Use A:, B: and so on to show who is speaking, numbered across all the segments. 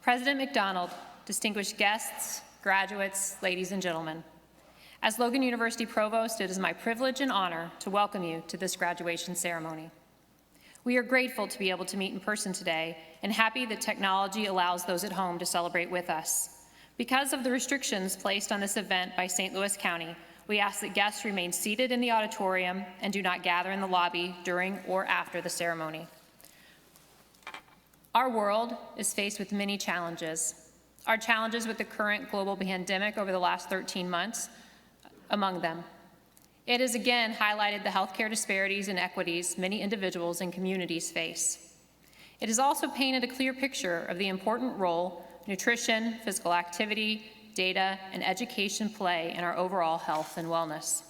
A: President McDonald, distinguished guests, graduates, ladies and gentlemen. As Logan University Provost, it is my privilege and honor to welcome you to this graduation ceremony. We are grateful to be able to meet in person today and happy that technology allows those at home to celebrate with us. Because of the restrictions placed on this event by St. Louis County, we ask that guests remain seated in the auditorium and do not gather in the lobby during or after the ceremony. Our world is faced with many challenges. Our challenges with the current global pandemic over the last 13 months, among them. It has again highlighted the healthcare disparities and inequities many individuals and communities face. It has also painted a clear picture of the important role nutrition, physical activity, data, and education play in our overall health and wellness.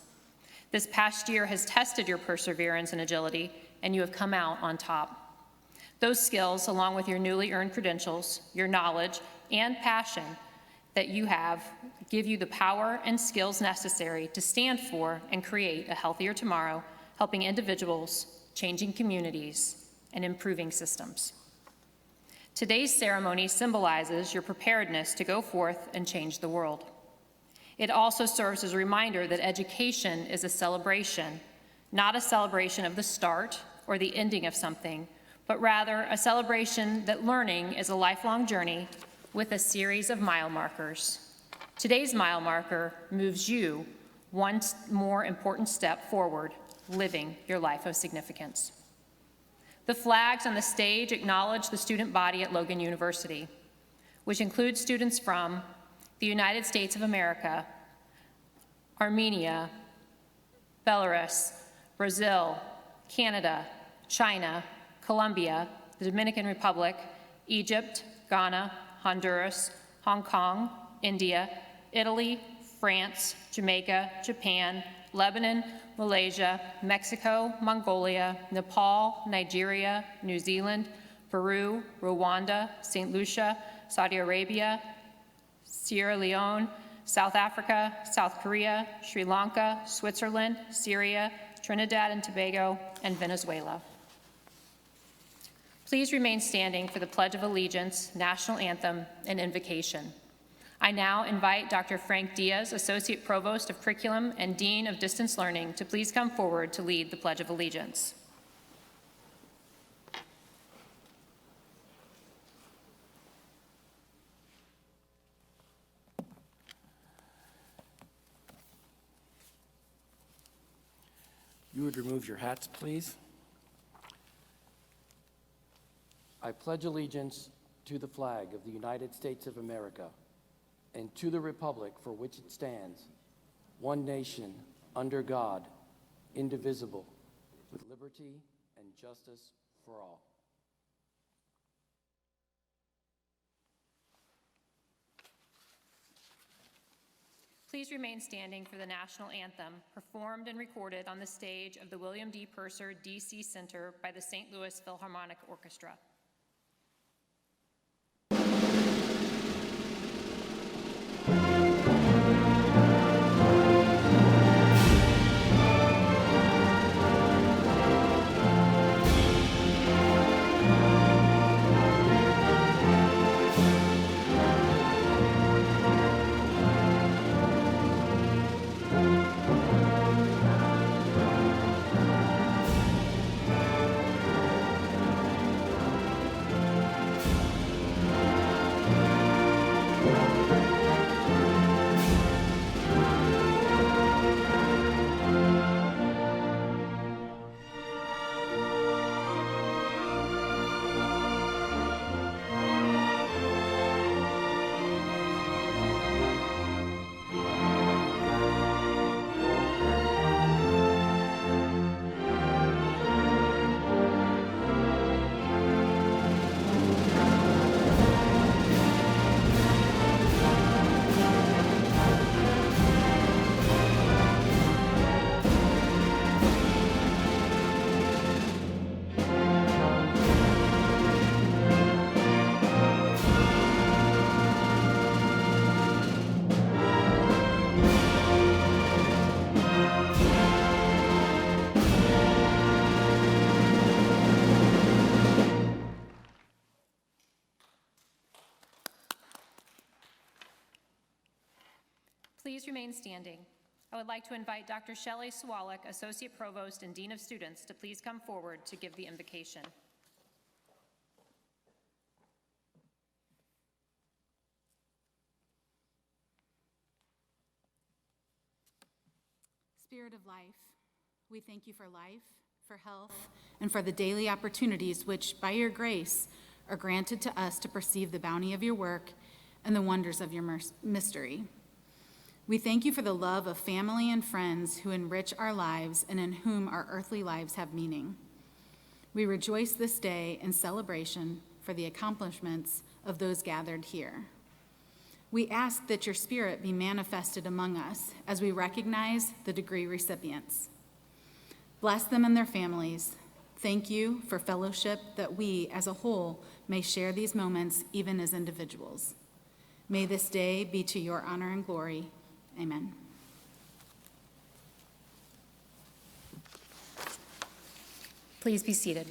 A: This past year has tested your perseverance and agility, and you have come out on top. Those skills, along with your newly earned credentials, your knowledge, and passion that you have, give you the power and skills necessary to stand for and create a healthier tomorrow, helping individuals, changing communities, and improving systems. Today's ceremony symbolizes your preparedness to go forth and change the world. It also serves as a reminder that education is a celebration, not a celebration of the start or the ending of something, but rather a celebration that learning is a lifelong journey with a series of mile markers. Today's mile marker moves you one more important step forward, living your life of significance. The flags on the stage acknowledge the student body at Logan University, which includes students from the United States of America, Armenia, Belarus, Brazil, Canada, China, Colombia, the Dominican Republic, Egypt, Ghana, Honduras, Hong Kong, India, Italy, France, Jamaica, Japan, Lebanon, Malaysia, Mexico, Mongolia, Nepal, Nigeria, New Zealand, Peru, Rwanda, St. Lucia, Saudi Arabia, Sierra Leone, South Africa, South Korea, Sri Lanka, Switzerland, Syria, Trinidad and Tobago, and Venezuela. Please remain standing for the Pledge of Allegiance, National Anthem, and Invocation. I now invite Dr. Frank Diaz, Associate Provost of Curriculum and Dean of Distance Learning, to please come forward to lead the Pledge of Allegiance.
B: You would remove your hats, please. I pledge allegiance to the flag of the United States of America and to the republic for which it stands, one nation, under God, indivisible, with liberty and justice for all.
A: Please remain standing for the national anthem, performed and recorded on the stage of the William D. Purser DC Center by the St. Louis Philharmonic Orchestra. Please remain standing. I would like to invite Dr. Shelley Sawalik, Associate Provost and Dean of Students, to please come forward to give the invocation.
C: Spirit of life, we thank you for life, for health, and for the daily opportunities which, by your grace, are granted to us to perceive the bounty of your work and the wonders of your mystery. We thank you for the love of family and friends who enrich our lives and in whom our earthly lives have meaning. We rejoice this day in celebration for the accomplishments of those gathered here. We ask that your Spirit be manifested among us as we recognize the degree recipients. Bless them and their families. Thank you for fellowship that we, as a whole, may share these moments even as individuals. May this day be to your honor and glory. Amen.
A: Please be seated.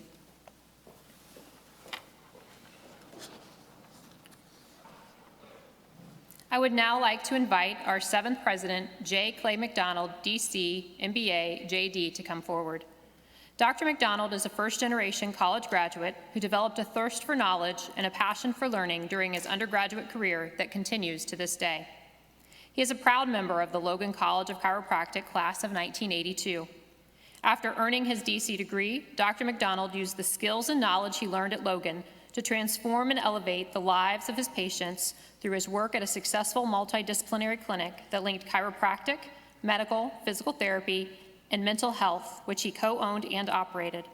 A: I would now like to invite our 7th President, J. Clay McDonald, DC, MBA, JD, to come forward. Dr. McDonald is a first-generation college graduate who developed a thirst for knowledge and a passion for learning during his undergraduate career that continues to this day. He is a proud member of the Logan College of Chiropractic class of 1982. After earning his DC degree, Dr. McDonald used the skills and knowledge he learned at Logan to transform and elevate the lives of his patients through his work at a successful multidisciplinary clinic that linked chiropractic, medical, physical therapy, and mental health, which he co-owned and operated.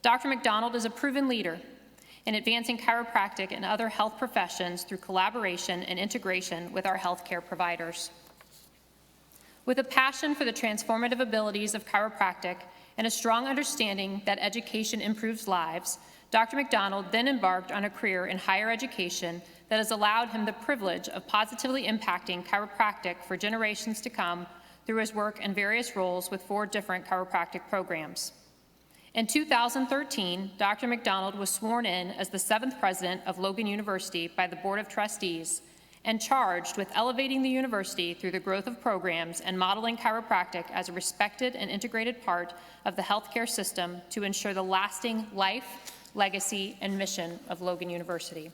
A: Dr. McDonald is a proven leader in advancing chiropractic and other health professions through collaboration and integration with our healthcare providers. With a passion for the transformative abilities of chiropractic and a strong understanding that education improves lives, Dr. McDonald then embarked on a career in higher education that has allowed him the privilege of positively impacting chiropractic for generations to come through his work in various roles with 4 different chiropractic programs. In 2013, Dr. McDonald was sworn in as the 7th president of Logan University by the Board of Trustees and charged with elevating the university through the growth of programs and modeling chiropractic as a respected and integrated part of the healthcare system to ensure the lasting life, legacy, and mission of Logan University.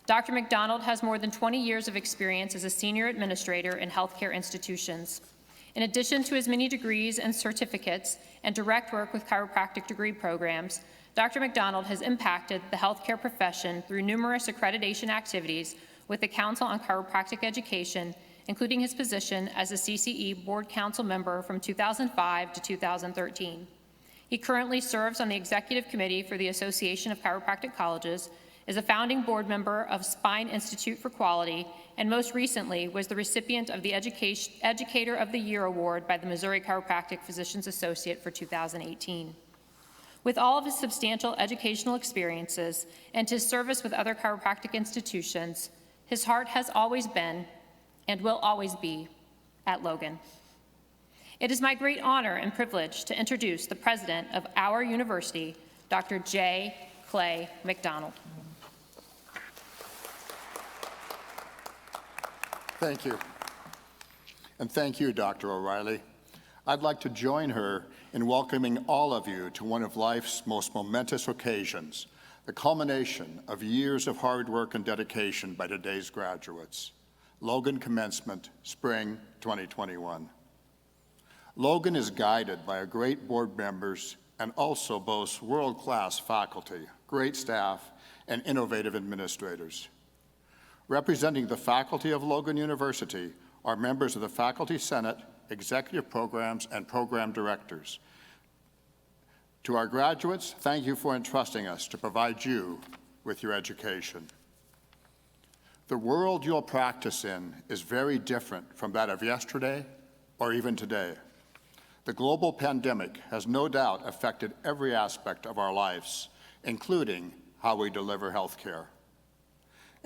A: Dr. McDonald has more than 20 years of experience as a senior administrator in healthcare institutions. In addition to his many degrees and certificates and direct work with chiropractic degree programs, Dr. McDonald has impacted the healthcare profession through numerous accreditation activities with the Council on Chiropractic Education, including his position as a CCE Board Council member from 2005 to 2013. He currently serves on the Executive Committee for the Association of Chiropractic Colleges, is a founding board member of Spine Institute for Quality, and most recently was the recipient of the Educator of the Year Award by the Missouri Chiropractic Physicians Associate for 2018. With all of his substantial educational experiences and his service with other chiropractic institutions, his heart has always been and will always be at Logan. It is my great honor and privilege to introduce the president of our university, Dr. J. Clay McDonald.
D: Thank you. And thank you, Dr. O'Reilly. I'd like to join her in welcoming all of you to one of life's most momentous occasions, the culmination of years of hard work and dedication by today's graduates. Logan Commencement, Spring 2021. Logan is guided by a great board members and also boasts world-class faculty, great staff, and innovative administrators. Representing the faculty of Logan University are members of the Faculty Senate, executive programs, and program directors. To our graduates, thank you for entrusting us to provide you with your education. The world you'll practice in is very different from that of yesterday or even today. The global pandemic has no doubt affected every aspect of our lives, including how we deliver health care.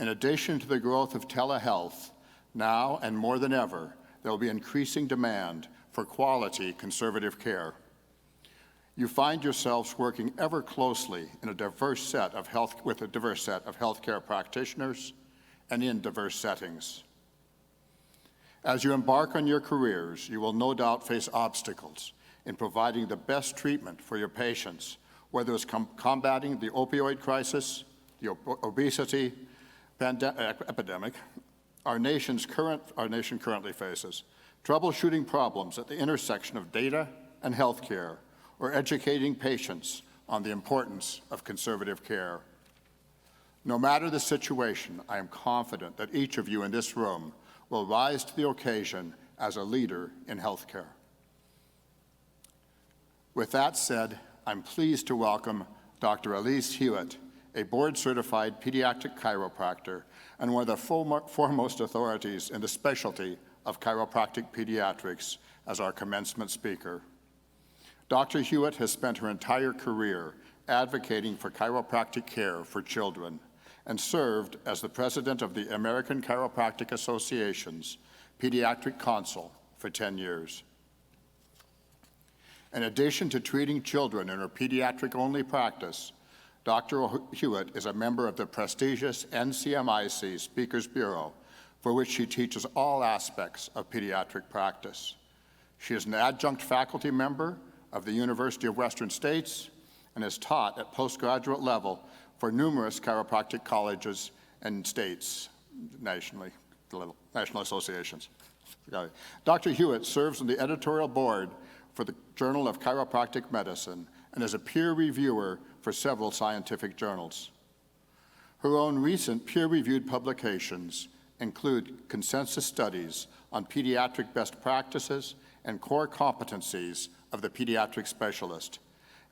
D: In addition to the growth of telehealth, now and more than ever, there will be increasing demand for quality conservative care. You find yourselves working ever closely in with a diverse set of healthcare practitioners and in diverse settings. As you embark on your careers, you will no doubt face obstacles in providing the best treatment for your patients, whether it's combating the opioid crisis, the obesity epidemic our nation currently faces, troubleshooting problems at the intersection of data and healthcare, or educating patients on the importance of conservative care. No matter the situation, I am confident that each of you in this room will rise to the occasion as a leader in healthcare. With that said, I'm pleased to welcome Dr. Elise Hewitt, a board-certified pediatric chiropractor and one of the foremost authorities in the specialty of chiropractic pediatrics, as our commencement speaker. Dr. Hewitt has spent her entire career advocating for chiropractic care for children and served as the president of the American Chiropractic Association's Pediatric Council for 10 years. In addition to treating children in her pediatric-only practice, Dr. Hewitt is a member of the prestigious NCMIC Speakers Bureau, for which she teaches all aspects of pediatric practice. She is an adjunct faculty member of the University of Western States and has taught at postgraduate level for numerous chiropractic colleges and states nationally, the national associations. Dr. Hewitt serves on the editorial board for the Journal of Chiropractic Medicine and is a peer reviewer for several scientific journals. Her own recent peer-reviewed publications include consensus studies on pediatric best practices and core competencies of the pediatric specialist,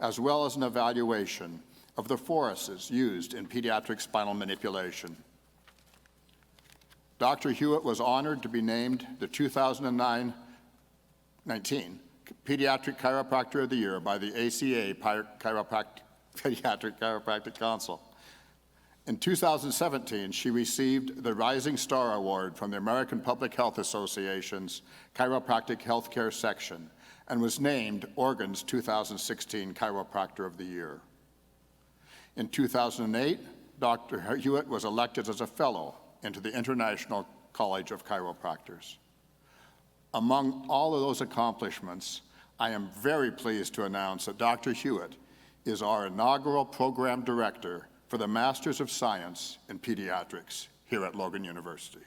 D: as well as an evaluation of the forces used in pediatric spinal manipulation. Dr. Hewitt was honored to be named the 2019 Pediatric Chiropractor of the Year by the ACA Pediatric Chiropractic Council. In 2017, she received the Rising Star Award from the American Public Health Association's Chiropractic Healthcare section and was named Oregon's 2016 Chiropractor of the Year. In 2008, Dr. Hewitt was elected as a fellow into the International College of Chiropractors. Among all of those accomplishments, I am very pleased to announce that Dr. Hewitt is our inaugural program director for the Masters of Science in Pediatrics here at Logan University.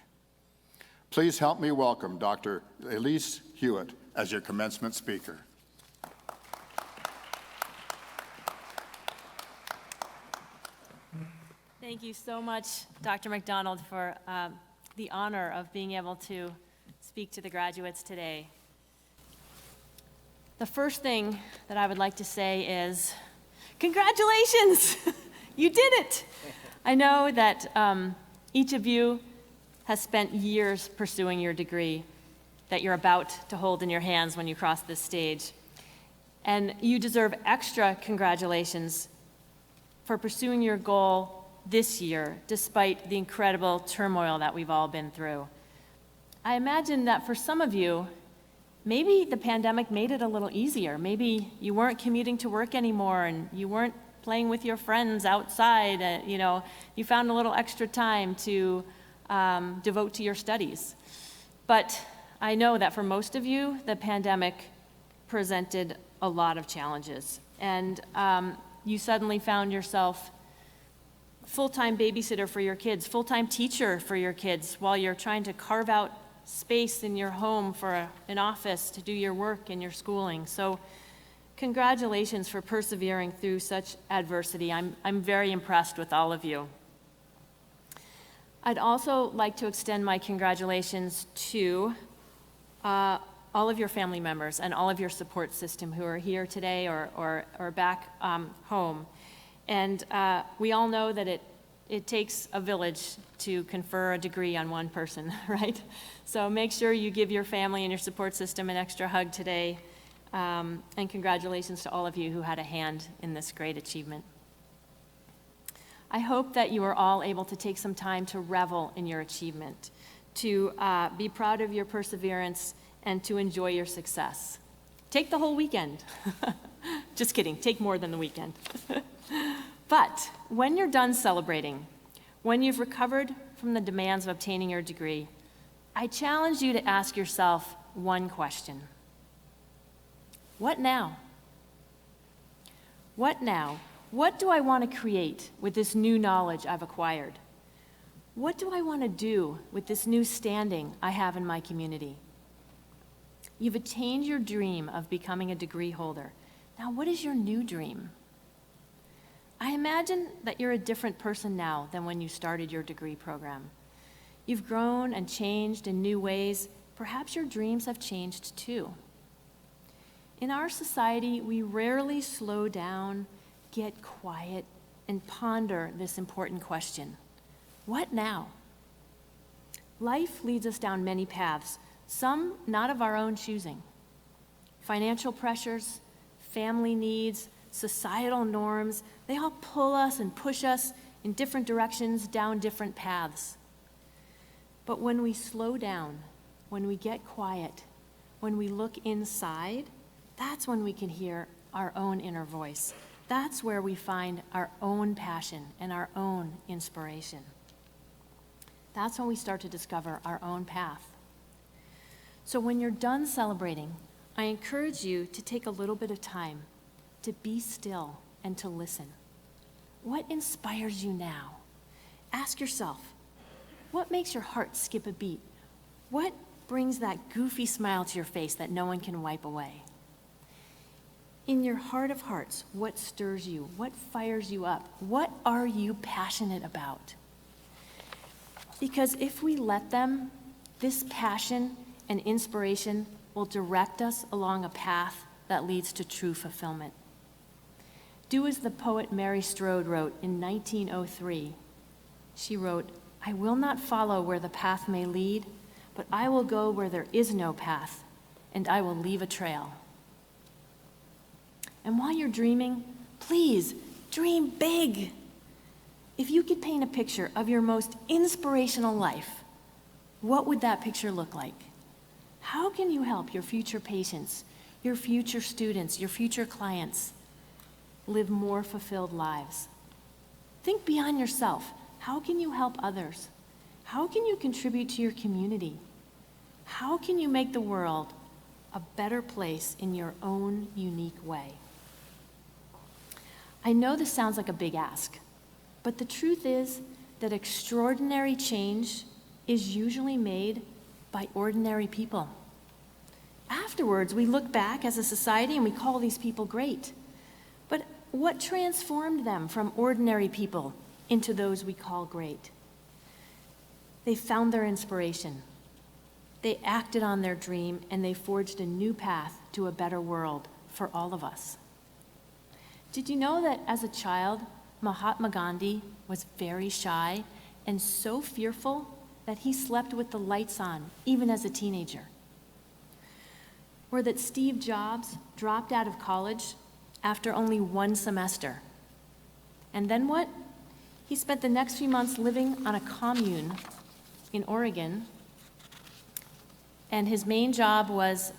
D: Please help me welcome Dr. Elise Hewitt as your commencement speaker.
E: Thank you so much, Dr. McDonald, for the honor of being able to speak to the graduates today. The first thing that I would like to say is, congratulations! You did it! I know that each of you has spent years pursuing your degree that you're about to hold in your hands when you cross this stage. And you deserve extra congratulations for pursuing your goal this year, despite the incredible turmoil that we've all been through. I imagine that for some of you, maybe the pandemic made it a little easier. Maybe you weren't commuting to work anymore and you weren't playing with your friends outside. You found a little extra time to devote to your studies. But I know that for most of you, the pandemic presented a lot of challenges. And you suddenly found yourself full-time babysitter for your kids, full-time teacher for your kids, while you're trying to carve out space in your home for an office to do your work and your schooling. So congratulations for persevering through such adversity. I'm very impressed with all of you. I'd also like to extend my congratulations to all of your family members and all of your support system who are here today or back home. And we all know that it takes a village to confer a degree on one person, right? So make sure you give your family and your support system an extra hug today. And congratulations to all of you who had a hand in this great achievement. I hope that you are all able to take some time to revel in your achievement, to be proud of your perseverance, and to enjoy your success. Take the whole weekend. Just kidding, take more than the weekend. But when you're done celebrating, when you've recovered from the demands of obtaining your degree, I challenge you to ask yourself one question. What now? What now? What do I want to create with this new knowledge I've acquired? What do I want to do with this new standing I have in my community? You've attained your dream of becoming a degree holder. Now, what is your new dream? I imagine that you're a different person now than when you started your degree program. You've grown and changed in new ways. Perhaps your dreams have changed too. In our society, we rarely slow down, get quiet, and ponder this important question. What now? Life leads us down many paths, some not of our own choosing. Financial pressures, family needs, societal norms, they all pull us and push us in different directions down different paths. But when we slow down, when we get quiet, when we look inside, that's when we can hear our own inner voice. That's where we find our own passion and our own inspiration. That's when we start to discover our own path. So when you're done celebrating, I encourage you to take a little bit of time to be still and to listen. What inspires you now? Ask yourself, what makes your heart skip a beat? What brings that goofy smile to your face that no one can wipe away? In your heart of hearts, what stirs you? What fires you up? What are you passionate about? Because if we let them, this passion and inspiration will direct us along a path that leads to true fulfillment. Do as the poet Mary Strode wrote in 1903. She wrote, "I will not follow where the path may lead, but I will go where there is no path, and I will leave a trail." And while you're dreaming, please dream big. If you could paint a picture of your most inspirational life, what would that picture look like? How can you help your future patients, your future students, your future clients live more fulfilled lives? Think beyond yourself. How can you help others? How can you contribute to your community? How can you make the world a better place in your own unique way? I know this sounds like a big ask, but the truth is that extraordinary change is usually made by ordinary people. Afterwards, we look back as a society and we call these people great. But what transformed them from ordinary people into those we call great? They found their inspiration. They acted on their dream, and they forged a new path to a better world for all of us. Did you know that as a child, Mahatma Gandhi was very shy and so fearful that he slept with the lights on, even as a teenager? Or that Steve Jobs dropped out of college after only one semester? And then what? He spent the next few months living on a commune in Oregon, and his main job was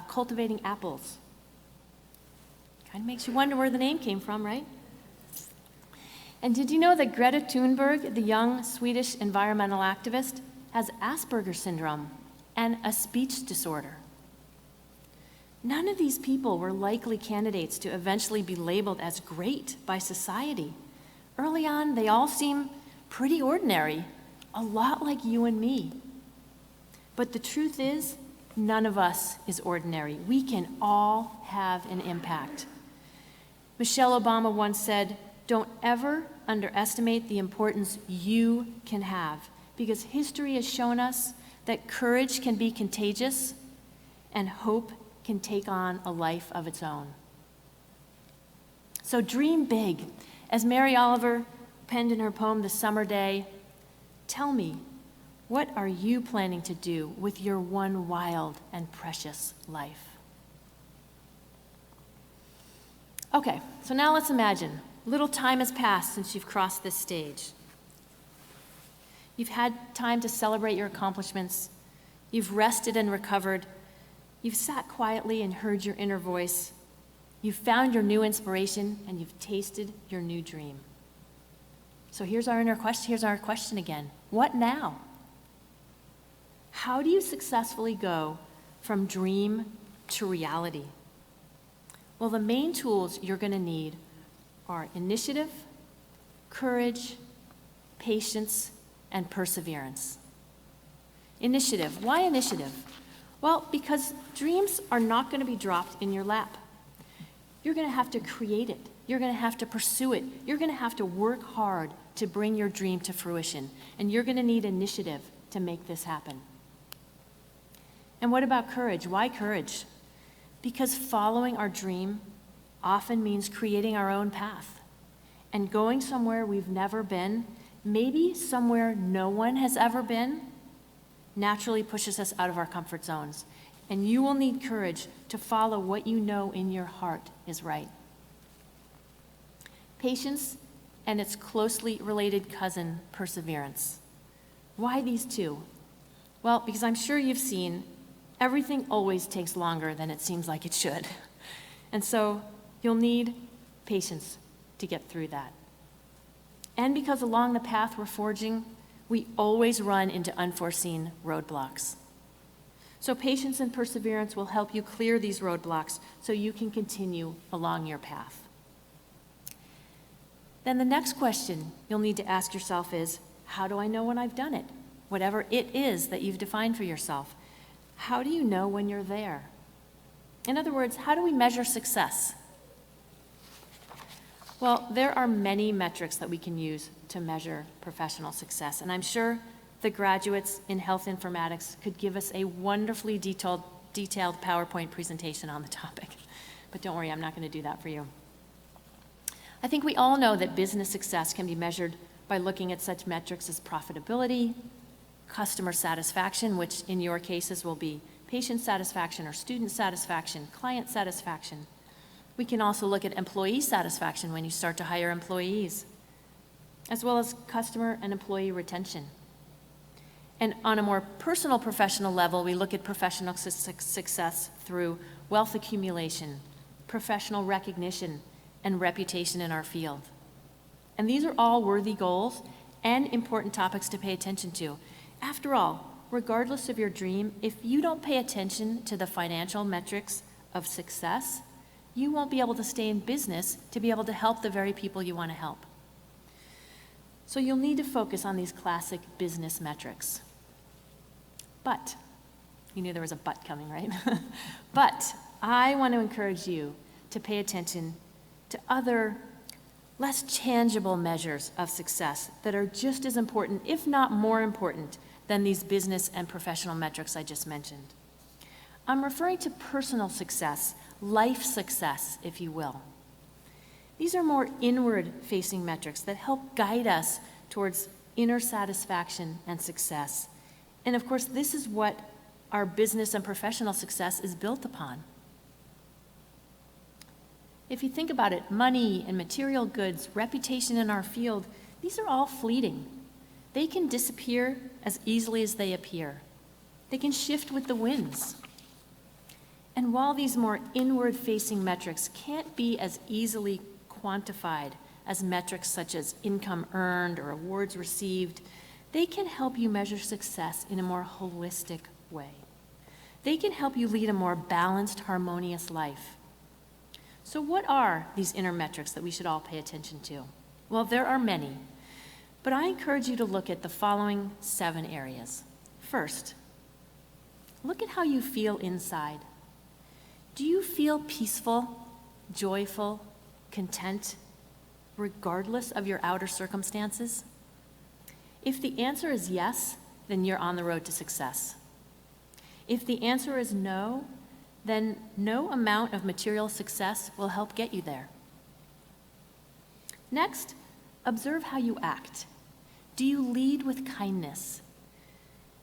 E: cultivating apples. Kind of makes you wonder where the name came from, right? And did you know that Greta Thunberg, the young Swedish environmental activist, has Asperger's syndrome and a speech disorder? None of these people were likely candidates to eventually be labeled as great by society. Early on, they all seem pretty ordinary, a lot like you and me. But the truth is, none of us is ordinary. We can all have an impact. Michelle Obama once said, "Don't ever underestimate the importance you can have, because history has shown us that courage can be contagious and hope can take on a life of its own." So dream big. As Mary Oliver penned in her poem, The Summer Day, tell me, what are you planning to do with your one wild and precious life? Okay, so now let's imagine. Little time has passed since you've crossed this stage. You've had time to celebrate your accomplishments. You've rested and recovered. You've sat quietly and heard your inner voice. You've found your new inspiration, and you've tasted your new dream. So here's our question again. What now? How do you successfully go from dream to reality? Well, the main tools you're going to need are initiative, courage, patience, and perseverance. Initiative. Why initiative? Well, because dreams are not going to be dropped in your lap. You're going to have to create it. You're going to have to pursue it. You're going to have to work hard to bring your dream to fruition. And you're going to need initiative to make this happen. And what about courage? Why courage? Because following our dream often means creating our own path and going somewhere we've never been, maybe somewhere no one has ever been, naturally pushes us out of our comfort zones. And you will need courage to follow what you know in your heart is right. Patience and its closely related cousin, perseverance. Why these two? Well, because I'm sure you've seen everything always takes longer than it seems like it should. And so you'll need patience to get through that. And because along the path we're forging, we always run into unforeseen roadblocks. So patience and perseverance will help you clear these roadblocks so you can continue along your path. Then the next question you'll need to ask yourself is, how do I know when I've done it? Whatever it is that you've defined for yourself. How do you know when you're there? In other words, how do we measure success? Well, there are many metrics that we can use to measure professional success, and I'm sure the graduates in health informatics could give us a wonderfully detailed PowerPoint presentation on the topic. But don't worry, I'm not going to do that for you. I think we all know that business success can be measured by looking at such metrics as profitability, customer satisfaction, which in your cases will be patient satisfaction or student satisfaction, client satisfaction. We can also look at employee satisfaction when you start to hire employees, as well as customer and employee retention. And on a more personal professional level, we look at professional success through wealth accumulation, professional recognition, and reputation in our field. And these are all worthy goals and important topics to pay attention to. After all, regardless of your dream, if you don't pay attention to the financial metrics of success, you won't be able to stay in business to be able to help the very people you want to help. So you'll need to focus on these classic business metrics. But, you knew there was a but coming, right? But I want to encourage you to pay attention to other less tangible measures of success that are just as important, if not more important, than these business and professional metrics I just mentioned. I'm referring to personal success, life success, if you will. These are more inward-facing metrics that help guide us towards inner satisfaction and success. And of course, this is what our business and professional success is built upon. If you think about it, money and material goods, reputation in our field, these are all fleeting. They can disappear as easily as they appear. They can shift with the winds. And while these more inward-facing metrics can't be as easily quantified as metrics such as income earned or awards received, they can help you measure success in a more holistic way. They can help you lead a more balanced, harmonious life. So what are these inner metrics that we should all pay attention to? Well, there are many, but I encourage you to look at the following 7 areas. First, look at how you feel inside. Do you feel peaceful, joyful, content, regardless of your outer circumstances? If the answer is yes, then you're on the road to success. If the answer is no, then no amount of material success will help get you there. Next, observe how you act. Do you lead with kindness?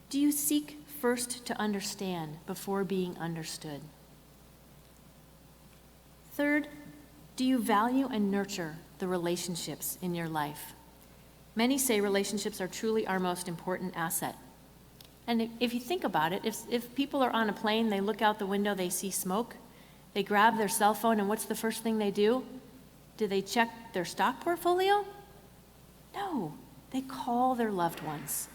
E: Do you seek first to understand before being understood? Third, do you value and nurture the relationships in your life? Many say relationships are truly our most important asset. And if you think about it, if people are on a plane, they look out the window, they see smoke, they grab their cell phone, and what's the first thing they do? Do they check their stock portfolio? No, they call their loved ones.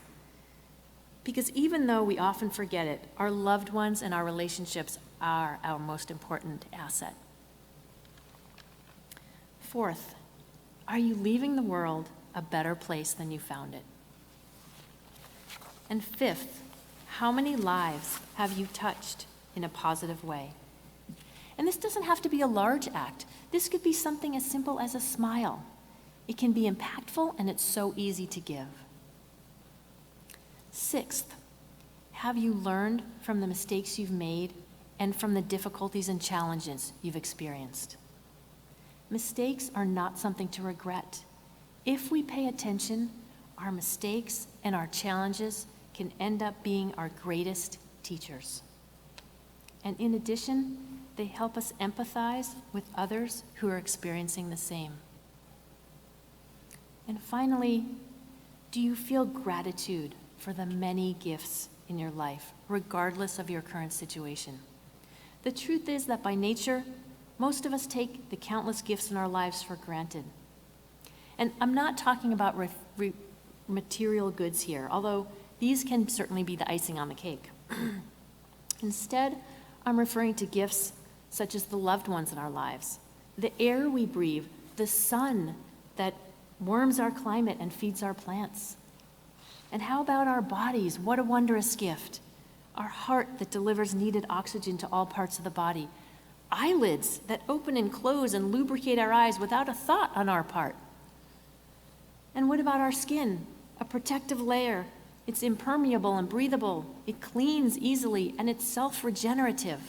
E: Because even though we often forget it, our loved ones and our relationships are our most important asset. Fourth, are you leaving the world a better place than you found it? And fifth, how many lives have you touched in a positive way? And this doesn't have to be a large act. This could be something as simple as a smile. It can be impactful, and it's so easy to give. Sixth, have you learned from the mistakes you've made and from the difficulties and challenges you've experienced? Mistakes are not something to regret. If we pay attention, our mistakes and our challenges can end up being our greatest teachers. And in addition, they help us empathize with others who are experiencing the same. And finally, do you feel gratitude for the many gifts in your life, regardless of your current situation? The truth is that by nature, most of us take the countless gifts in our lives for granted. And I'm not talking about material goods here, although these can certainly be the icing on the cake. Instead, I'm referring to gifts such as the loved ones in our lives, the air we breathe, the sun that warms our climate and feeds our plants. And how about our bodies? What a wondrous gift. Our heart that delivers needed oxygen to all parts of the body. Eyelids that open and close and lubricate our eyes without a thought on our part. And what about our skin? A protective layer. It's impermeable and breathable. It cleans easily, and it's self-regenerative.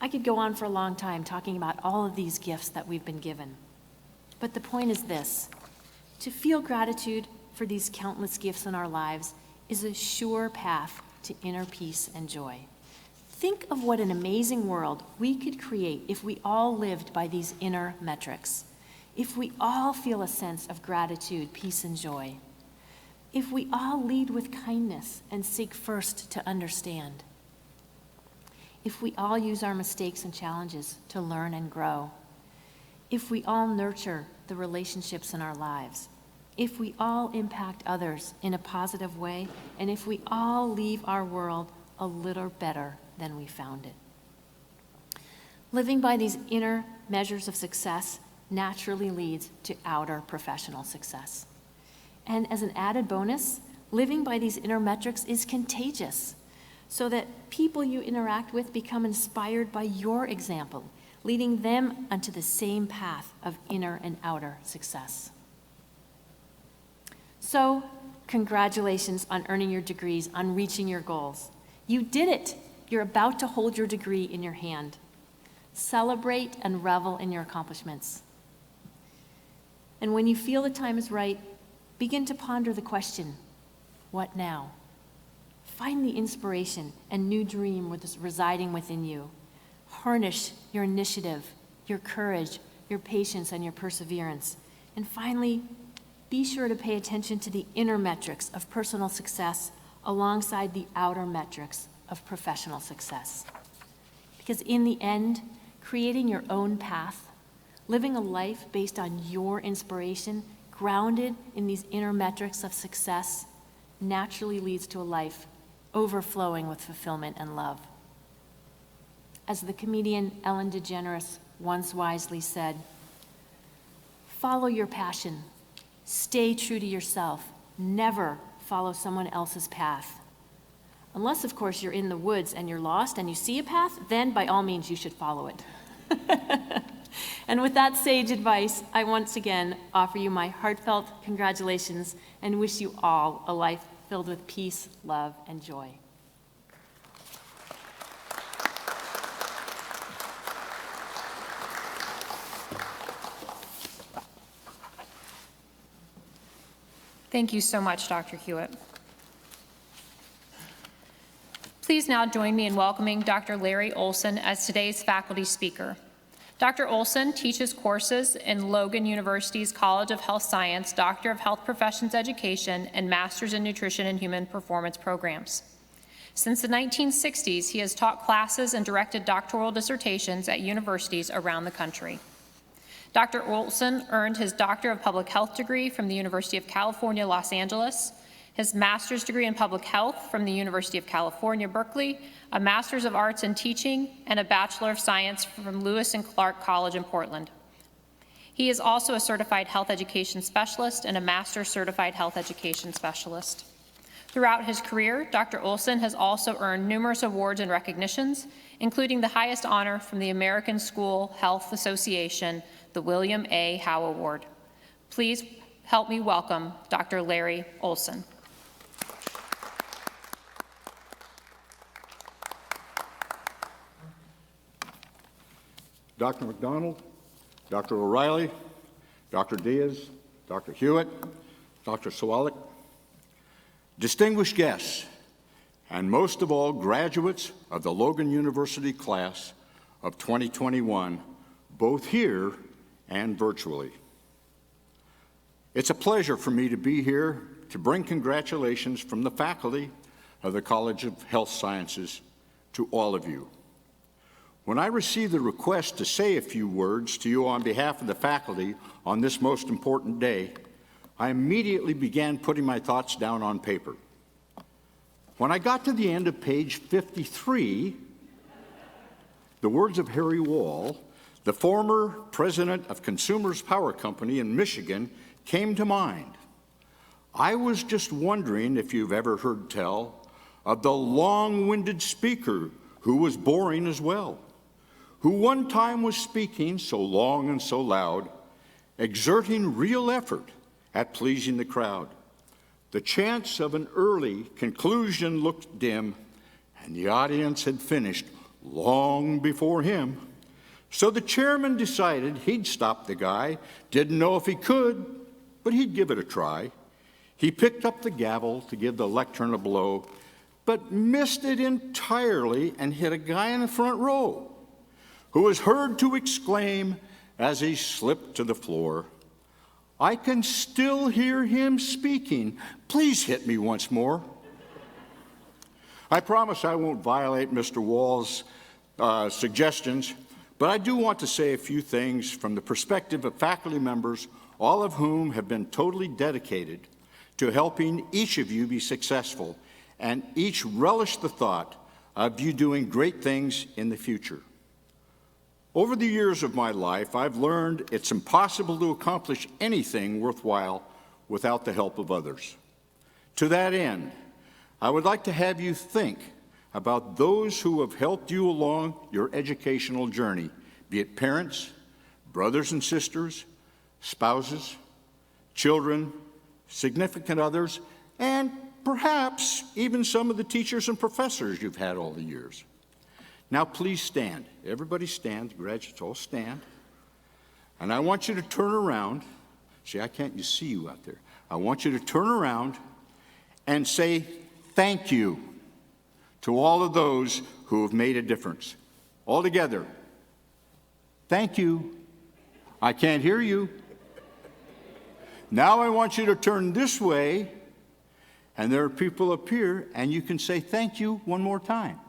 E: I could go on for a long time talking about all of these gifts that we've been given. But the point is this: to feel gratitude for these countless gifts in our lives is a sure path to inner peace and joy. Think of what an amazing world we could create if we all lived by these inner metrics. If we all feel a sense of gratitude, peace, and joy. If we all lead with kindness and seek first to understand. If we all use our mistakes and challenges to learn and grow. If we all nurture the relationships in our lives. If we all impact others in a positive way, and if we all leave our world a little better than we found it. Living by these inner measures of success naturally leads to outer professional success. And as an added bonus, living by these inner metrics is contagious, so that people you interact with become inspired by your example, leading them onto the same path of inner and outer success. So, congratulations on earning your degrees, on reaching your goals. You did it. You're about to hold your degree in your hand. Celebrate and revel in your accomplishments. And when you feel the time is right, begin to ponder the question, what now? Find the inspiration and new dream residing within you. Harness your initiative, your courage, your patience, and your perseverance. And finally, be sure to pay attention to the inner metrics of personal success alongside the outer metrics of professional success. Because in the end, creating your own path, living a life based on your inspiration, grounded in these inner metrics of success, naturally leads to a life overflowing with fulfillment and love. As the comedian Ellen DeGeneres once wisely said, follow your passion, stay true to yourself, never follow someone else's path. Unless, of course, you're in the woods and you're lost and you see a path, then by all means you should follow it. And with that sage advice, I once again offer you my heartfelt congratulations and wish you all a life filled with peace, love, and joy.
A: Thank you so much, Dr. Hewitt. Please now join me in welcoming Dr. Larry Olson as today's faculty speaker. Dr. Olson teaches courses in Logan University's College of Health Science, Doctor of Health Professions Education, and Masters in Nutrition and Human Performance programs. Since the 1960s, he has taught classes and directed doctoral dissertations at universities around the country. Dr. Olson earned his Doctor of Public Health degree from the University of California, Los Angeles, his master's degree in public health from the University of California, Berkeley, a master's of arts in teaching, and a Bachelor of Science from Lewis and Clark College in Portland. He is also a certified health education specialist and a master's certified health education specialist. Throughout his career, Dr. Olson has also earned numerous awards and recognitions, including the highest honor from the American School Health Association, the William A. Howe Award. Please help me welcome Dr. Larry Olson.
F: Dr. McDonald, Dr. O'Reilly, Dr. Diaz, Dr. Hewitt, Dr. Sawalik, distinguished guests, and most of all, graduates of the Logan University class of 2021, both here and virtually. It's a pleasure for me to be here to bring congratulations from the faculty of the College of Health Sciences to all of you. When I received the request to say a few words to you on behalf of the faculty on this most important day, I immediately began putting my thoughts down on paper. When I got to the end of page 53, the words of Harry Wall, the former president of Consumers Power Company in Michigan, came to mind. I was just wondering if you've ever heard tell of the long-winded speaker who was boring as well, who one time was speaking so long and so loud, exerting real effort at pleasing the crowd. The chance of an early conclusion looked dim, and the audience had finished long before him. So the chairman decided he'd stop the guy, didn't know if he could, but he'd give it a try. He picked up the gavel to give the lectern a blow, but missed it entirely and hit a guy in the front row, who was heard to exclaim as he slipped to the floor, "I can still hear him speaking. Please hit me once more." I promise I won't violate Mr. Wall's suggestions, but I do want to say a few things from the perspective of faculty members, all of whom have been totally dedicated to helping each of you be successful, and each relish the thought of you doing great things in the future. Over the years of my life, I've learned it's impossible to accomplish anything worthwhile without the help of others. To that end, I would like to have you think about those who have helped you along your educational journey, be it parents, brothers and sisters, spouses, children, significant others, and perhaps even some of the teachers and professors you've had all the years. Now please stand. Everybody stand. The graduates all stand. And I want you to turn around. See, I can't see you out there. I want you to turn around and say thank you to all of those who have made a difference. All together. Thank you. I can't hear you. Now I want you to turn this way, and there are people up here, and you can say thank you one more time.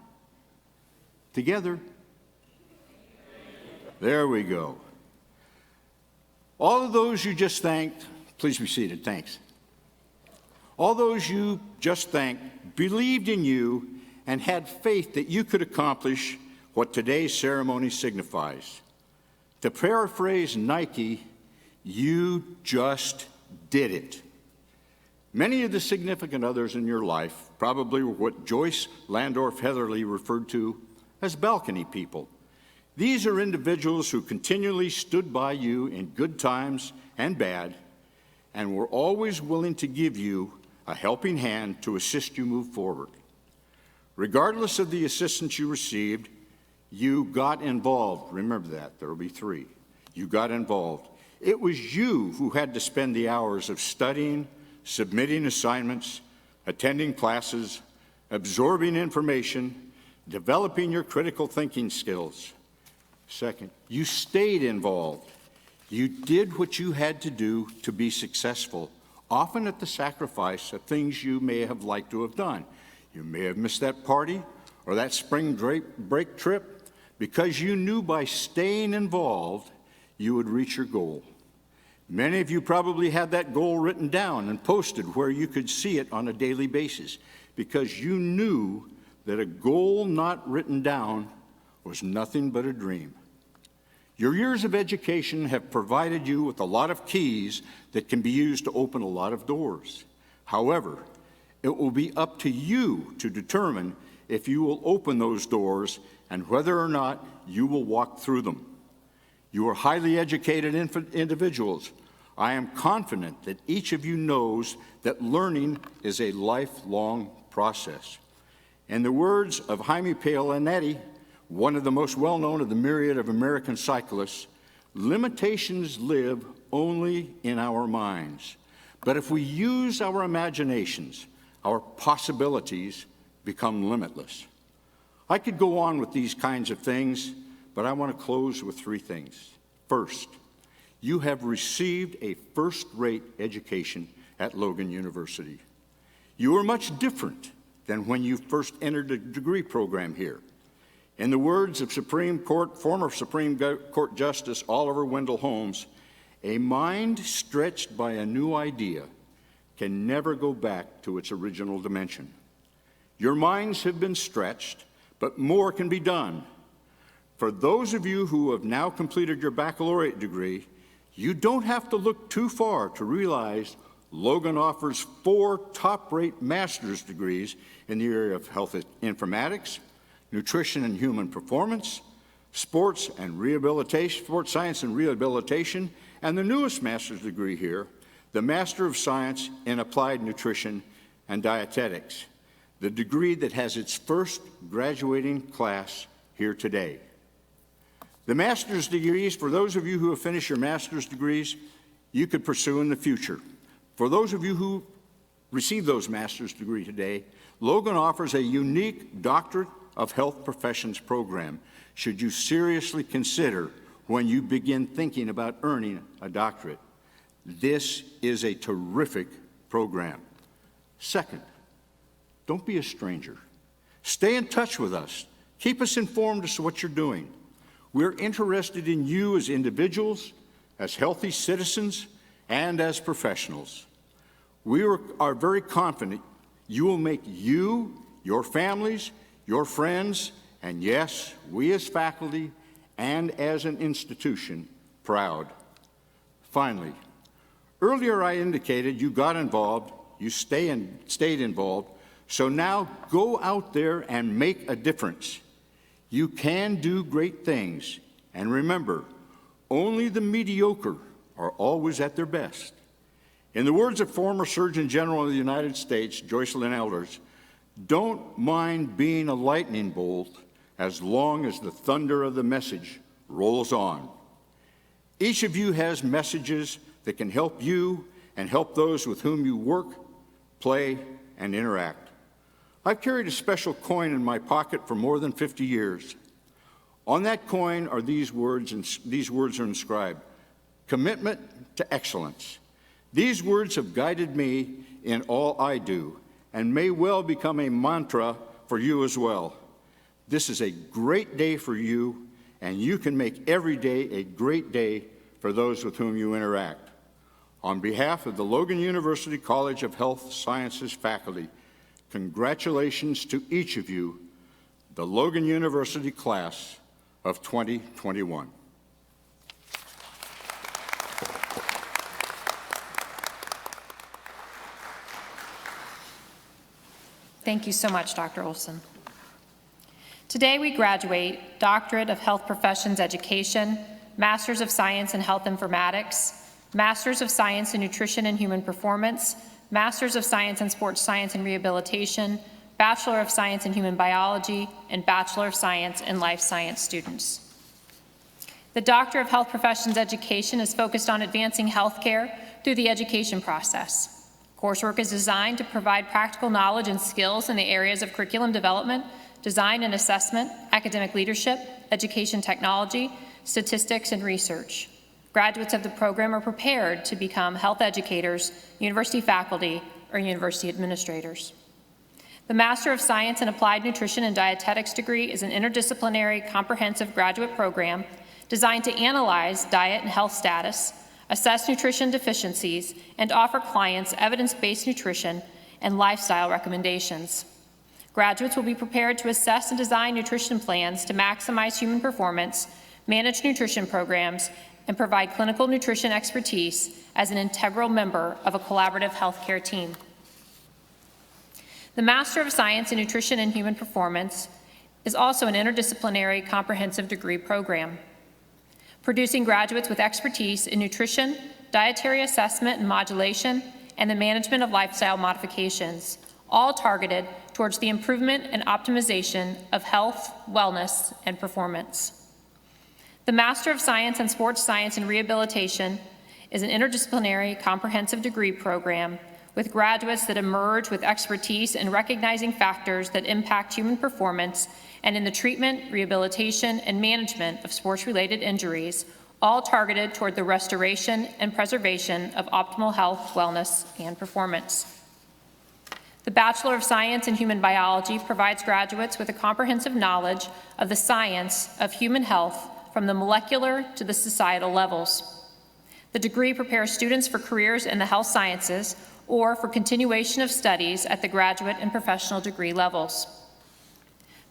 F: Together. There we go. All of those you just thanked, please be seated, thanks. All those you just thanked believed in you and had faith that you could accomplish what today's ceremony signifies. To paraphrase Nike, you just did it. Many of the significant others in your life probably were what Joyce Landorf Heatherly referred to as balcony people. These are individuals who continually stood by you in good times and bad, and were always willing to give you a helping hand to assist you move forward. Regardless of the assistance you received, you got involved. Remember that, there will be 3. You got involved. It was you who had to spend the hours of studying, submitting assignments, attending classes, absorbing information, developing your critical thinking skills. Second, you stayed involved. You did what you had to do to be successful, often at the sacrifice of things you may have liked to have done. You may have missed that party or that spring break trip because you knew by staying involved you would reach your goal. Many of you probably had that goal written down and posted where you could see it on a daily basis because you knew that a goal not written down was nothing but a dream. Your years of education have provided you with a lot of keys that can be used to open a lot of doors. However, it will be up to you to determine if you will open those doors and whether or not you will walk through them. You are highly educated individuals. I am confident that each of you knows that learning is a lifelong process. In the words of Jaime Paolinetti, one of the most well-known of the myriad of American cyclists, limitations live only in our minds. But if we use our imaginations, our possibilities become limitless. I could go on with these kinds of things, but I want to close with three things. First, you have received a first-rate education at Logan University. You are much different than when you first entered the degree program here. In the words of former Supreme Court Justice Oliver Wendell Holmes, a mind stretched by a new idea can never go back to its original dimension. Your minds have been stretched, but more can be done. For those of you who have now completed your baccalaureate degree, you don't have to look too far to realize Logan offers 4 top-rate master's degrees in the area of health informatics, nutrition and human performance, sports science and rehabilitation, and the newest master's degree here, the Master of Science in Applied Nutrition and Dietetics, the degree that has its first graduating class here today. The master's degrees, for those of you who have finished your master's degrees, you could pursue in the future. For those of you who receive those master's degree today, Logan offers a unique Doctorate of Health Professions program, should you seriously consider when you begin thinking about earning a doctorate. This is a terrific program. Second, don't be a stranger. Stay in touch with us. Keep us informed as to what you're doing. We're interested in you as individuals, as healthy citizens, and as professionals. We are very confident you will make you, your families, your friends, and yes, we as faculty and as an institution, proud. Finally, earlier I indicated you got involved, you stayed involved, so now go out there and make a difference. You can do great things, and remember, only the mediocre are always at their best. In the words of former Surgeon General of the United States, Joycelyn Elders, don't mind being a lightning bolt as long as the thunder of the message rolls on. Each of you has messages that can help you and help those with whom you work, play, and interact. I've carried a special coin in my pocket for more than 50 years. On that coin are these words, and these words are inscribed: commitment to excellence. These words have guided me in all I do and may well become a mantra for you as well. This is a great day for you, and you can make every day a great day for those with whom you interact. On behalf of the Logan University College of Health Sciences faculty, congratulations to each of you, the Logan University class of 2021.
A: Thank you so much, Dr. Olson. Today we graduate Doctorate of Health Professions Education, Masters of Science in Health Informatics, Masters of Science in Nutrition and Human Performance, Masters of Science in Sports Science and Rehabilitation, Bachelor of Science in Human Biology, and Bachelor of Science in Life Science students. The Doctor of Health Professions Education is focused on advancing healthcare through the education process. Coursework is designed to provide practical knowledge and skills in the areas of curriculum development, design and assessment, academic leadership, education technology, statistics, and research. Graduates of the program are prepared to become health educators, university faculty, or university administrators. The Master of Science in Applied Nutrition and Dietetics degree is an interdisciplinary, comprehensive graduate program designed to analyze diet and health status, assess nutrition deficiencies, and offer clients evidence-based nutrition and lifestyle recommendations. Graduates will be prepared to assess and design nutrition plans to maximize human performance, manage nutrition programs, and provide clinical nutrition expertise as an integral member of a collaborative healthcare team. The Master of Science in Nutrition and Human Performance is also an interdisciplinary comprehensive degree program, producing graduates with expertise in nutrition, dietary assessment and modulation, and the management of lifestyle modifications, all targeted towards the improvement and optimization of health, wellness, and performance. The Master of Science in Sports Science and Rehabilitation is an interdisciplinary comprehensive degree program with graduates that emerge with expertise in recognizing factors that impact human performance and in the treatment, rehabilitation, and management of sports-related injuries, all targeted toward the restoration and preservation of optimal health, wellness, and performance. The Bachelor of Science in Human Biology provides graduates with a comprehensive knowledge of the science of human health from the molecular to the societal levels. The degree prepares students for careers in the health sciences or for continuation of studies at the graduate and professional degree levels.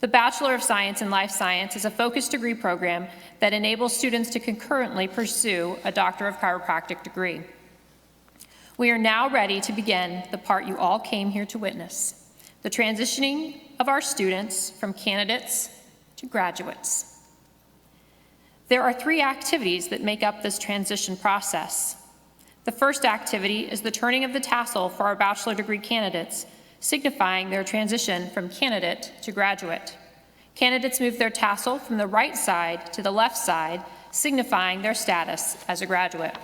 A: The Bachelor of Science in Life Science is a focused degree program that enables students to concurrently pursue a Doctor of Chiropractic degree. We are now ready to begin the part you all came here to witness, the transitioning of our students from candidates to graduates. There are 3 activities that make up this transition process. The first activity is the turning of the tassel for our bachelor degree candidates, signifying their transition from candidate to graduate. Candidates move their tassel from the right side to the left side, signifying their status as a graduate.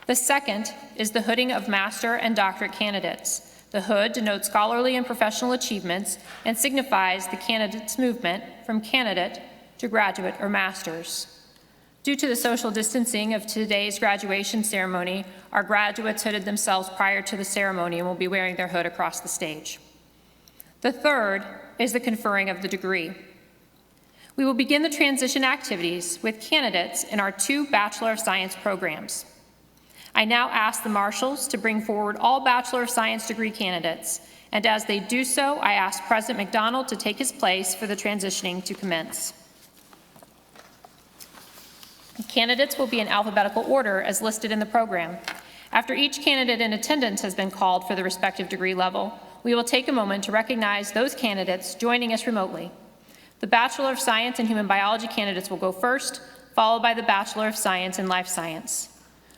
A: The second is the hooding of master and doctorate candidates. The hood denotes scholarly and professional achievements and signifies the candidate's movement from candidate to graduate or master's. Due to the social distancing of today's graduation ceremony, our graduates hooded themselves prior to the ceremony and will be wearing their hood across the stage. The third is the conferring of the degree. We will begin the transition activities with candidates in our 2 Bachelor of Science programs. I now ask the marshals to bring forward all Bachelor of Science degree candidates, and as they do so, I ask President McDonald to take his place for the transitioning to commence. Candidates will be in alphabetical order as listed in the program. After each candidate in attendance has been called for the respective degree level, we will take a moment to recognize those candidates joining us remotely. The Bachelor of Science in Human Biology candidates will go first, followed by the Bachelor of Science in Life Science.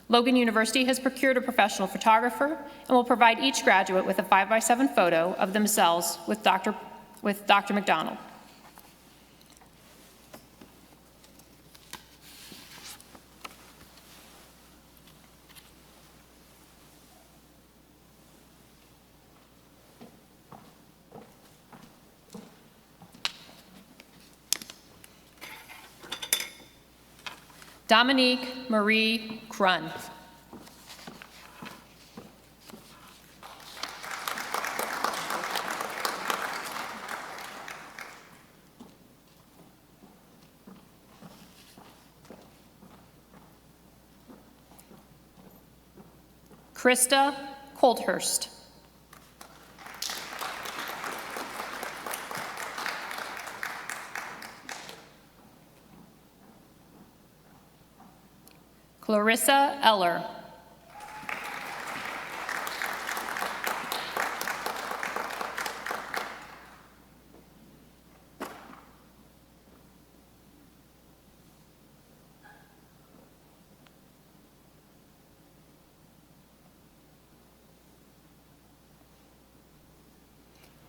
A: Logan University has procured a professional photographer and will provide each graduate with a 5x7 photo of themselves with Dr. McDonald. Dominique Marie Crun. Krista Coldhurst. Clarissa Eller.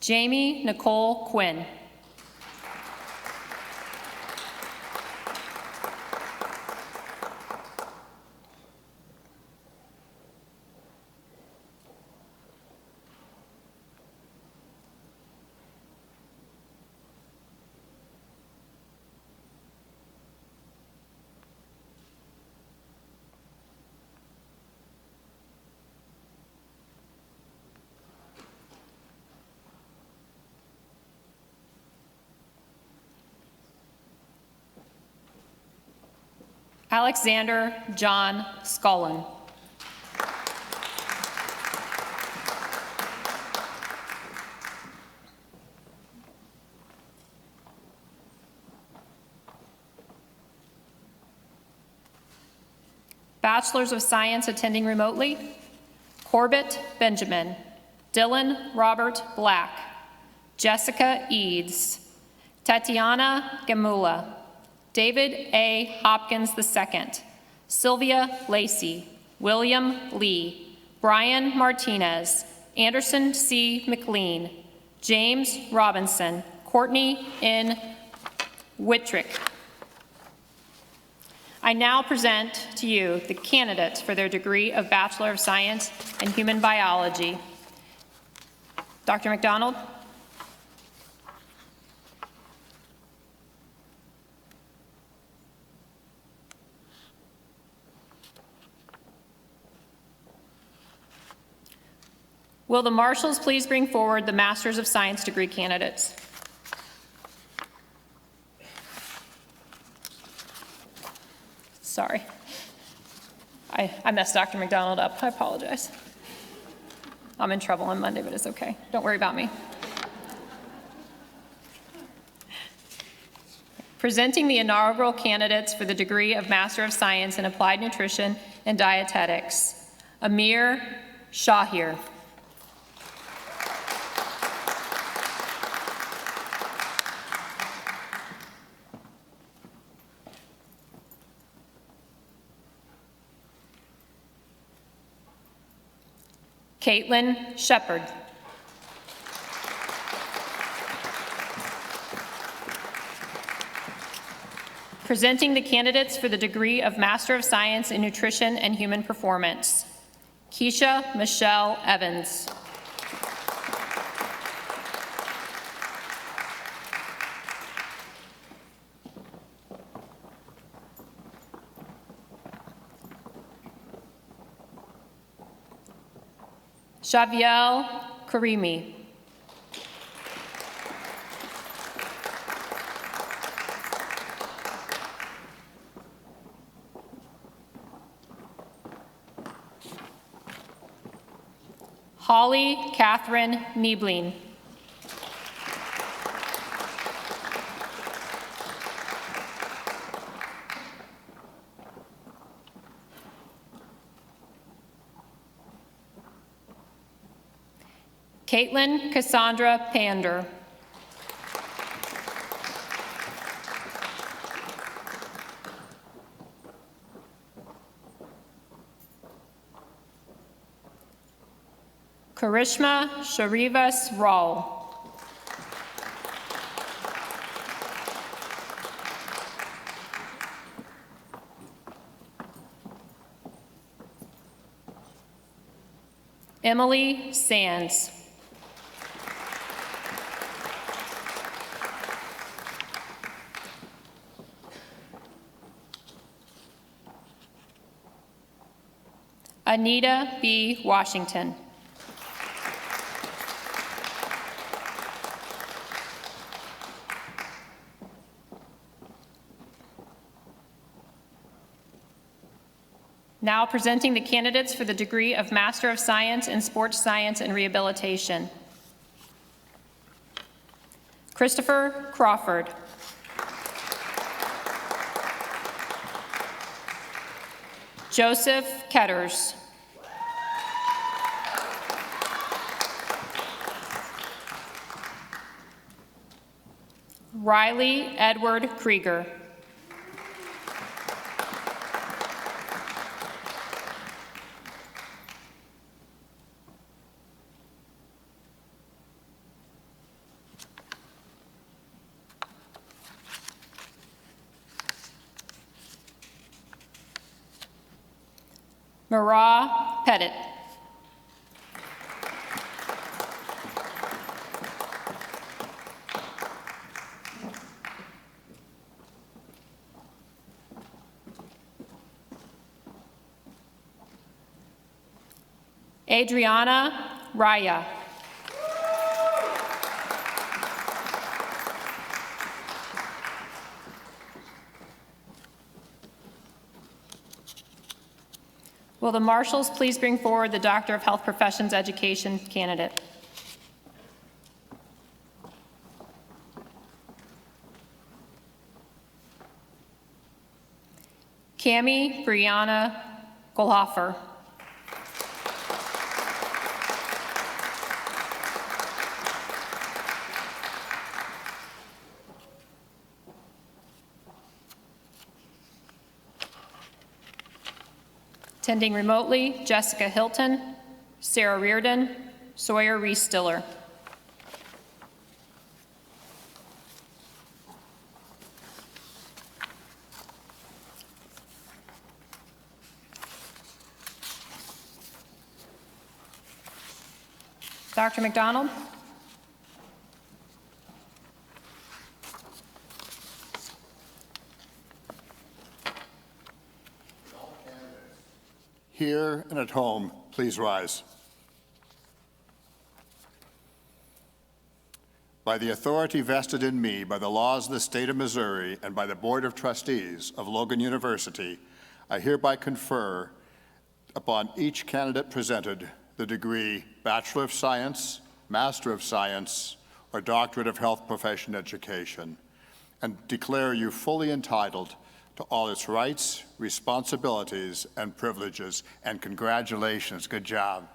A: Jamie Nicole Quinn. Alexander John Scullin. Bachelors of Science attending remotely: Corbett Benjamin, Dylan Robert Black, Jessica Eads, Tatiana Gamula, David A. Hopkins II, Sylvia Lacey, William Lee, Brian Martinez, Anderson C. McLean, James Robinson, Courtney N. Whitrick. I now present to you the candidates for their degree of Bachelor of Science in Human Biology. Dr. McDonald. Will the marshals please bring forward the Masters of Science degree candidates? Sorry. I messed Dr. McDonald up. I apologize. I'm in trouble on Monday, but it's okay. Don't worry about me. Presenting the inaugural candidates for the degree of Master of Science in Applied Nutrition and Dietetics: Amir Shahir. Caitlin Shepard. Presenting the candidates for the degree of Master of Science in Nutrition and Human Performance: Keisha Michelle Evans. Shaviel Karimi. Holly Catherine Niebling. Caitlin Cassandra Pander. Karishma Sharivas Raul. Emily Sands. Anita B. Washington. Now presenting the candidates for the degree of Master of Science in Sports Science and Rehabilitation: Christopher Crawford. Joseph Ketters. Riley Edward Krieger. Marah Pettit. Adriana Raya. Will the marshals please bring forward the Doctor of Health Professions Education candidate? Cami Brianna Golhofer. Attending remotely, Jessica Hilton, Sarah Reardon, Sawyer Reese-Stiller. Dr. McDonald?
D: Here and at home, please rise. By the authority vested in me by the laws of the state of Missouri and by the Board of Trustees of Logan University, I hereby confer upon each candidate presented the degree Bachelor of Science, Master of Science, or Doctorate of Health Profession Education, and declare you fully entitled to all its rights, responsibilities, and privileges. And congratulations, good job.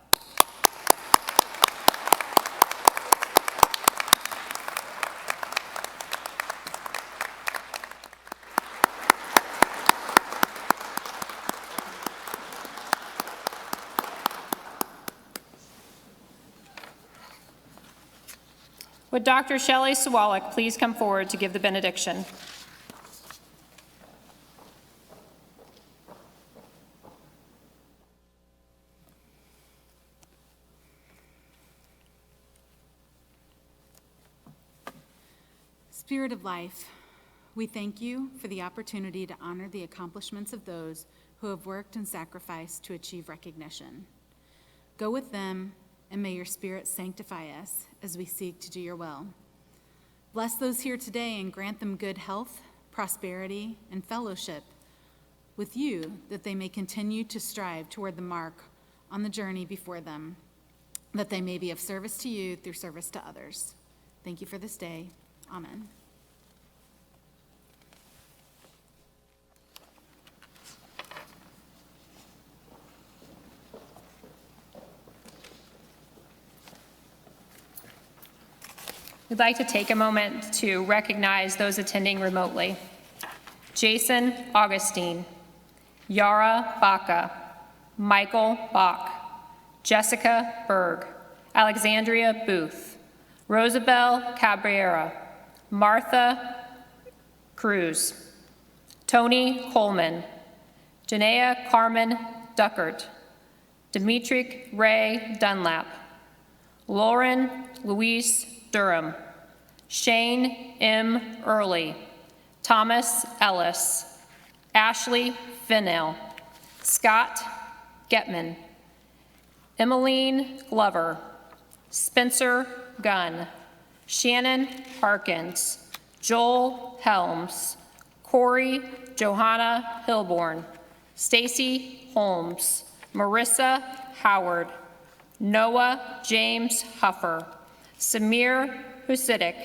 A: Would Dr. Shelley Sawalik please come forward to give the benediction?
C: Spirit of life, we thank you for the opportunity to honor the accomplishments of those who have worked and sacrificed to achieve recognition. Go with them, and may your Spirit sanctify us as we seek to do your will. Bless those here today and grant them good health, prosperity, and fellowship with you, that they may continue to strive toward the mark on the journey before them, that they may be of service to you through service to others. Thank you for this day. Amen.
A: We'd like to take a moment to recognize those attending remotely. Jason Augustine, Yara Baca, Michael Bach, Jessica Berg, Alexandria Booth, Rosabelle Cabrera, Martha Cruz, Tony Coleman, Janaea Carmen Duckert, Dimitri Ray Dunlap, Lauren Louise Durham, Shane M. Early, Thomas Ellis, Ashley Fennell, Scott Getman, Emmeline Glover, Spencer Gunn, Shannon Harkins, Joel Helms, Corey Johanna Hilborn, Stacy Holmes, Marissa Howard, Noah James Huffer, Samir Husidic,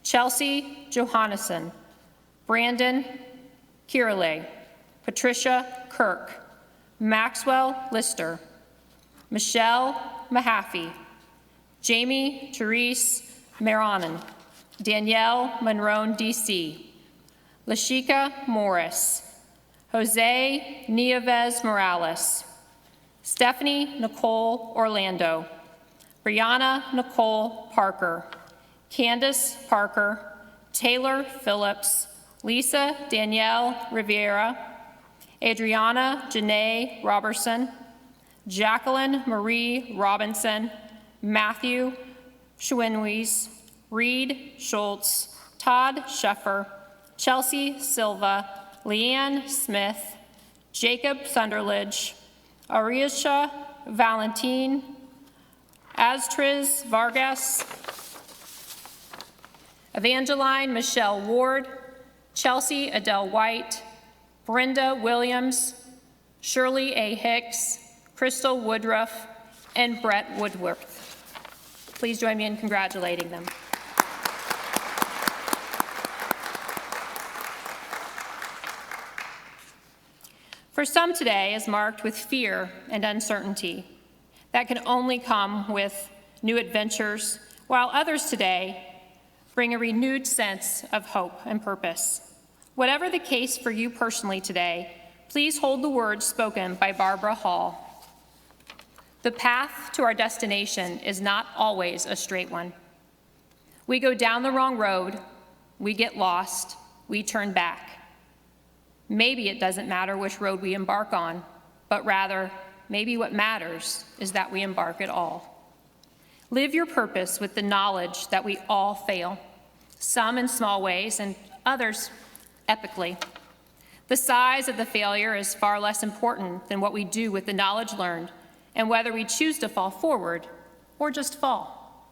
A: Chelsea Johannesson, Brandon Kirley, Patricia Kirk, Maxwell Lister, Michelle Mahaffey, Jamie Therese Maranen, Danielle Monroe DC, Lashika Morris, Jose Nieves Morales, Stephanie Nicole Orlando, Brianna Nicole Parker, Candace Parker, Taylor Phillips, Lisa Danielle Rivera, Adriana Janae Robertson, Jacqueline Marie Robinson, Matthew Schwinwies, Reed Schultz, Todd Sheffer, Chelsea Silva, Leanne Smith, Jacob Sunderledge, Ariasha Valentine, Astriz Vargas, Evangeline Michelle Ward, Chelsea Adele White, Brenda Williams, Shirley A. Hicks, Crystal Woodruff, and Brett Woodworth. Please join me in congratulating them. For some, today is marked with fear and uncertainty that can only come with new adventures, while others today bring a renewed sense of hope and purpose. Whatever the case for you personally today, please hold the words spoken by Barbara Hall. The path to our destination is not always a straight one. We go down the wrong road, we get lost, we turn back. Maybe it doesn't matter which road we embark on, but rather, maybe what matters is that we embark at all. Live your purpose with the knowledge that we all fail, some in small ways and others epically. The size of the failure is far less important than what we do with the knowledge learned and whether we choose to fall forward or just fall.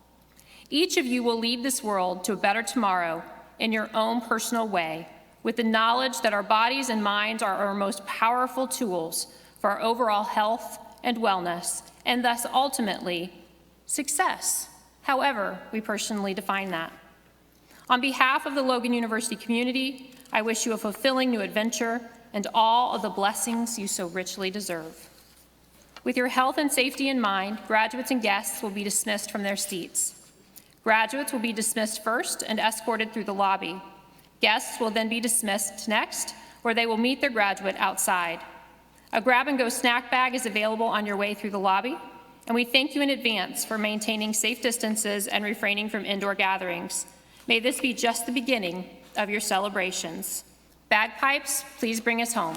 A: Each of you will leave this world to a better tomorrow in your own personal way, with the knowledge that our bodies and minds are our most powerful tools for our overall health and wellness, and thus ultimately success, however we personally define that. On behalf of the Logan University community, I wish you a fulfilling new adventure and all of the blessings you so richly deserve. With your health and safety in mind, graduates and guests will be dismissed from their seats. Graduates will be dismissed first and escorted through the lobby. Guests will then be dismissed next, where they will meet their graduate outside. A grab-and-go snack bag is available on your way through the lobby, and we thank you in advance for maintaining safe distances and refraining from indoor gatherings. May this be just the beginning of your celebrations. Bagpipes, please bring us home.